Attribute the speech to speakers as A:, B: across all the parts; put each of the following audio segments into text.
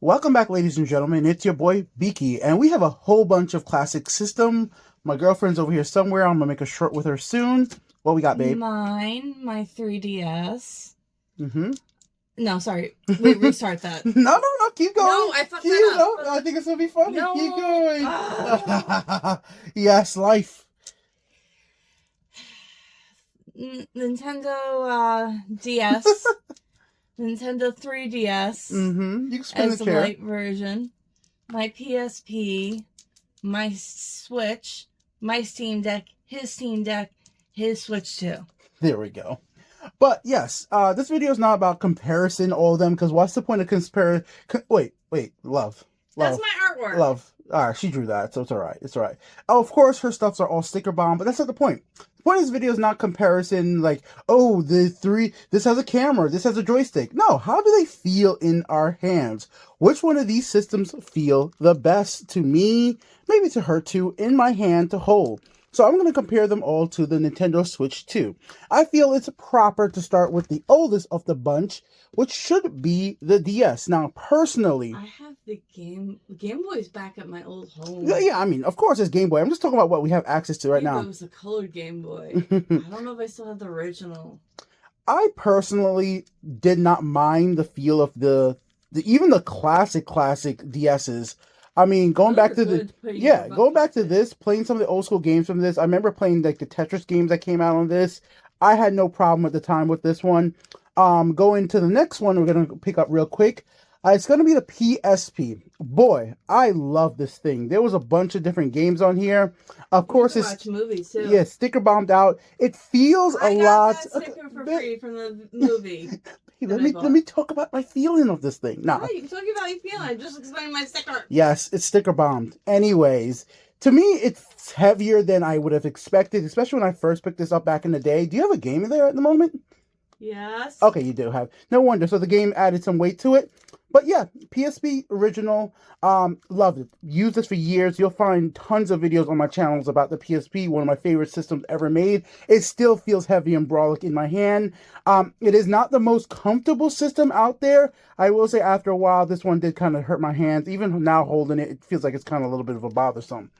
A: Welcome back, ladies and gentlemen. It's your boy Beaky, and we have a whole bunch of classic system. My girlfriend's over here somewhere. I'm gonna make a short with her soon. What we got, babe?
B: My 3DS.
A: Mm-hmm.
B: No, sorry. Wait, restart that.
A: No. Keep going.
B: No, I fucked that up.
A: I think it's gonna be funny.
B: No.
A: Keep going. Yes, life.
B: Nintendo DS. Nintendo 3DS.
A: Mm-hmm. You can spin
B: as
A: the
B: the
A: chair.
B: Lite version. My PSP. My Switch. My Steam Deck. His Steam Deck. His Switch 2.
A: There we go. But yes, this video is not about comparison, all of them, because what's the point of compare? Wait, love.
B: That's my artwork.
A: Love. All right, she drew that, so it's all right. It's all right. Oh, of course, her stuffs are all sticker bomb, but that's not the point. The point of this video is not comparison, like, oh, this has a camera, this has a joystick. No, how do they feel in our hands? Which one of these systems feel the best to me, maybe to her too, in my hand to hold? So I'm going to compare them all to the Nintendo Switch 2. I feel it's proper to start with the oldest of the bunch, which should be the DS. Now, personally,
B: I have the Game Boy's back at my old home.
A: yeah, I mean, of course it's Game Boy. I'm just talking about what we have access to right now.
B: It was a colored Game Boy. I don't know if I still have the original.
A: I personally did not mind the feel of even the classic DS's. I mean, going back to this, playing some of the old school games from this. I remember playing like the Tetris games that came out on this. I had no problem at the time with this one. Going to the next one, we're gonna pick up real quick. It's gonna be the PSP. Boy, I love this thing. There was a bunch of different games on here. Of course, it's
B: watch movies too.
A: Yeah, sticker bombed out. It feels a lot.
B: I got that sticker for free from the movie.
A: Hey, let me talk about my feeling of this thing.
B: No, you can talk about your feeling. I'm just explaining my sticker.
A: Yes, it's sticker bombed. Anyways, to me, it's heavier than I would have expected, especially when I first picked this up back in the day. Do you have a game there at the moment?
B: Yes.
A: Okay, you do have. No wonder. So the game added some weight to it. But yeah, PSP original, loved it. Used this for years. You'll find tons of videos on my channels about the PSP, one of my favorite systems ever made. It still feels heavy and brolic in my hand. It is not the most comfortable system out there. I will say after a while, this one did kind of hurt my hands. Even now holding it, it feels like it's kind of a little bit of a bothersome.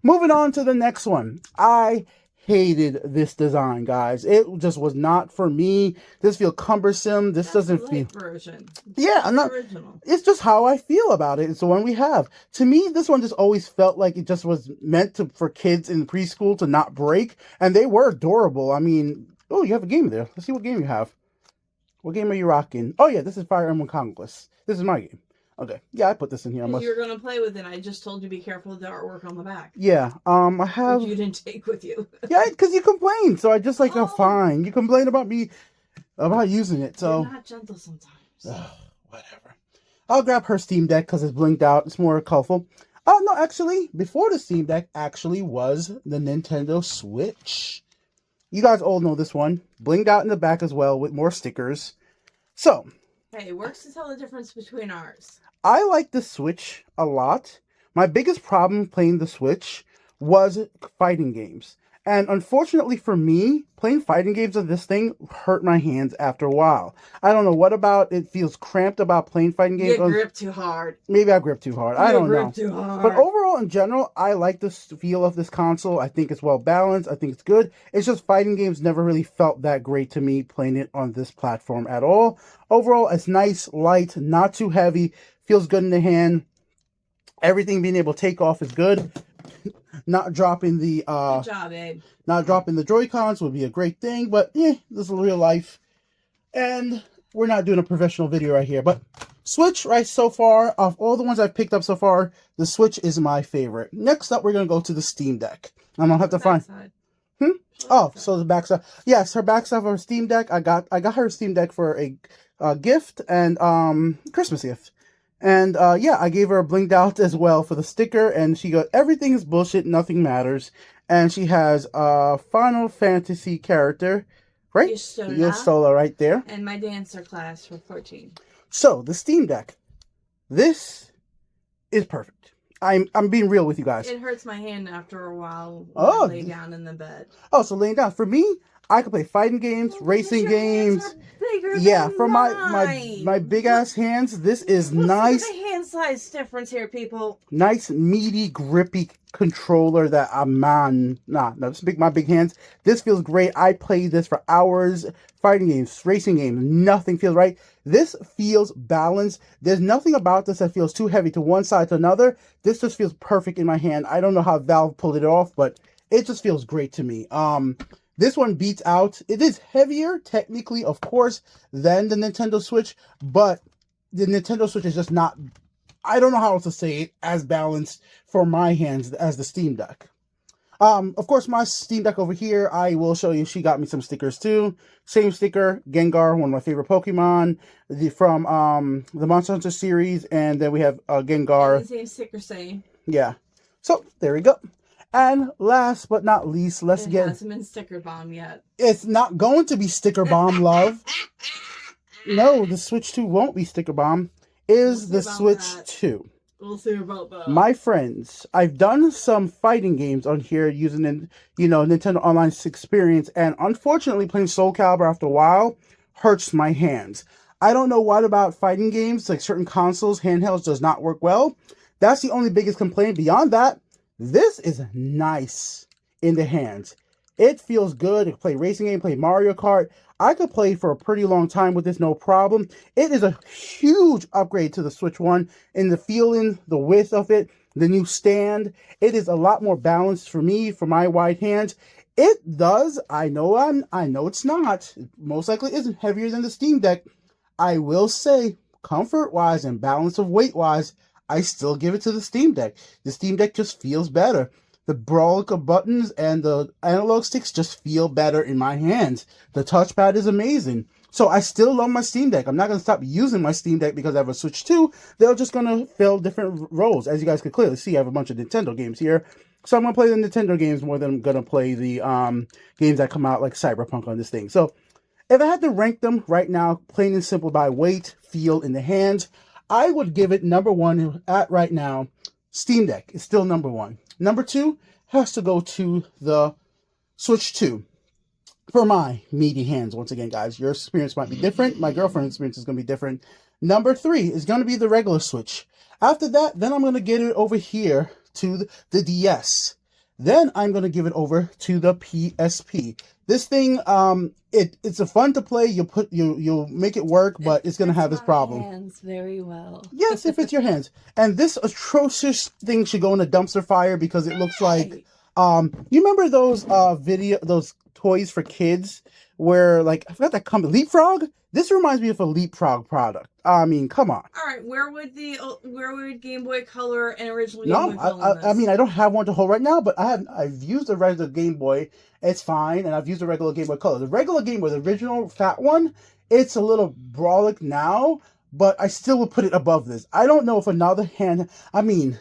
A: Moving on to the next one. I hated this design, guys. It just was not for me. This feels cumbersome. This doesn't feel
B: version.
A: Yeah, I'm not original. It's just how I feel about it. It's the one we have. To me, this one just always felt like it just was meant for kids in preschool to not break, and they were adorable. I mean, oh, you have a game there. Let's see what game you have. What game are you rocking? Oh yeah, this is Fire Emblem Conquest. This is my game. Okay, yeah, I put this in here.
B: You were gonna play with it. I just told you be careful of the artwork on the back.
A: Yeah, I have.
B: Which you didn't take with you.
A: Yeah, because you complained, so I just like, oh, fine. You complained about me about using it, so.
B: You're not gentle sometimes.
A: Whatever. I'll grab her Steam Deck because it's blinked out. It's more colorful. Oh no, actually, before the Steam Deck actually was the Nintendo Switch. You guys all know this one. Blinked out in the back as well with more stickers. So.
B: Hey, it works to tell the difference between ours.
A: I like the Switch a lot. My biggest problem playing the Switch was fighting games. And unfortunately for me, playing fighting games on this thing hurt my hands after a while. I don't know what about it feels cramped about playing fighting games.
B: You grip too hard.
A: Maybe I grip too hard. I don't know.
B: Too hard.
A: But overall, in general, I like the feel of this console. I think it's well balanced. I think it's good. It's just fighting games never really felt that great to me playing it on this platform at all. Overall, it's nice, light, not too heavy. Feels good in the hand. Everything being able to take off is good. Not dropping the
B: good job, babe.
A: Not dropping the Joy-Cons would be a great thing, but this is real life. And we're not doing a professional video right here. But Switch, right, so far, of all the ones I've picked up so far, the Switch is my favorite. Next up, we're gonna go to the Steam Deck. I'm gonna have to find. Oh, so the backside. Yes, her backside of her Steam Deck. I got her Steam Deck for a gift and Christmas gift. And yeah, I gave her a blinked out as well for the sticker, and she got everything is bullshit, nothing matters. And she has a Final Fantasy character, right? Yusola right there.
B: And my dancer class for 14.
A: So the Steam Deck, this is perfect. I'm being real with you guys.
B: It hurts my hand after a while when I lay down in the bed.
A: Oh, so laying down. For me, I can play fighting games, racing
B: Your hands
A: games.
B: are bigger
A: Yeah,
B: than
A: for
B: mine.
A: my big ass hands, this is
B: Let's
A: nice.
B: look at the hand size difference here, people.
A: Nice, meaty, grippy controller that I'm on. Nah, no, my big hands. This feels great. I play this for hours. Fighting games, racing games, nothing feels right. This feels balanced. There's nothing about this that feels too heavy to one side to another. This just feels perfect in my hand. I don't know how Valve pulled it off, but it just feels great to me. This one beats out. It is heavier, technically, of course, than the Nintendo Switch, but the Nintendo Switch is just not, I don't know how else to say it, as balanced for my hands as the Steam Deck. Of course, my Steam Deck over here, I will show you, she got me some stickers too. Same sticker, Gengar, one of my favorite Pokemon, from the Monster Hunter series, and then we have Gengar.
B: The same sticker same.
A: Yeah. So, there we go. And last but not least, let's get...
B: It hasn't been Sticker Bomb yet.
A: It's not going to be Sticker Bomb, love. No, the Switch 2 won't be Sticker Bomb. Is the Switch 2.
B: We'll see about that.
A: My friends, I've done some fighting games on here using, Nintendo Online Experience, and unfortunately playing Soul Calibur after a while hurts my hands. I don't know what about fighting games, like certain consoles, handhelds, does not work well. That's the only biggest complaint. Beyond that, this is nice in the hands. It feels good. I can play racing game, play Mario Kart. I could play for a pretty long time with this, no problem. It is a huge upgrade to the Switch 1 in the feeling, the width of it, the new stand. It is a lot more balanced for me, for my wide hands. It does, I know it's not. It most likely isn't heavier than the Steam Deck. I will say, comfort-wise and balance of weight-wise, I still give it to the Steam Deck. The Steam Deck just feels better. The brolic of buttons and the analog sticks just feel better in my hands. The touchpad is amazing. So I still love my Steam Deck. I'm not going to stop using my Steam Deck because I have a Switch 2. They're just going to fill different roles. As you guys can clearly see, I have a bunch of Nintendo games here. So I'm going to play the Nintendo games more than I'm going to play the games that come out like Cyberpunk on this thing. So if I had to rank them right now, plain and simple by weight, feel in the hands, I would give it number one at right now. Steam Deck is still number one. Number two has to go to the Switch 2 for my meaty hands. Once again, guys, your experience might be different. My girlfriend's experience is going to be different. Number three is going to be the regular Switch. After that, then I'm going to get it over here to the DS. Then I'm going to give it over to the PSP. This thing, it's a fun to play. You'll make it work, but it's going to have its problem.
B: Hands very well.
A: Yes, it fits your hands. And this atrocious thing should go in a dumpster fire because it looks like, you remember those those toys for kids where, like, I forgot that company, Leapfrog? This reminds me of a Leapfrog product. I mean, come on.
B: All right, where would Game Boy Color and original Game
A: No,
B: Boy Color
A: I mean, I don't have one to hold right now, but I've used the regular Game Boy. It's fine, and I've used the regular Game Boy Color. The regular Game Boy, the original fat one, it's a little brolic now, but I still would put it above this. I don't know if another hand, I mean,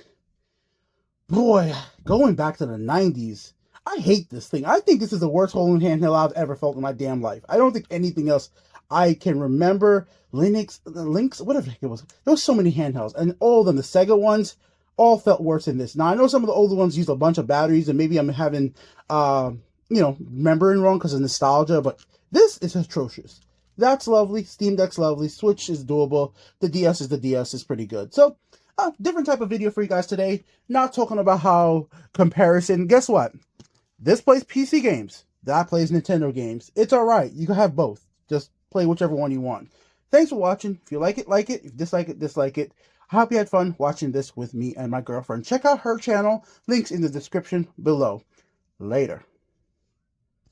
A: boy, going back to the 90s, I hate this thing. I think this is the worst holding handheld I've ever felt in my damn life. I don't think anything else I can remember. Lynx, whatever the heck it was. There was so many handhelds, and all of them, the Sega ones, all felt worse than this. Now, I know some of the older ones used a bunch of batteries, and maybe I'm having, remembering wrong because of nostalgia, but this is atrocious. That's lovely. Steam Deck's lovely. Switch is doable. The DS is the DS. It's pretty good. So, different type of video for you guys today. Not talking about how comparison. Guess what? This plays PC games. That plays Nintendo games. It's alright. You can have both. Just play whichever one you want. Thanks for watching. If you like it, like it. If you dislike it, dislike it. I hope you had fun watching this with me and my girlfriend. Check out her channel. Links in the description below. Later.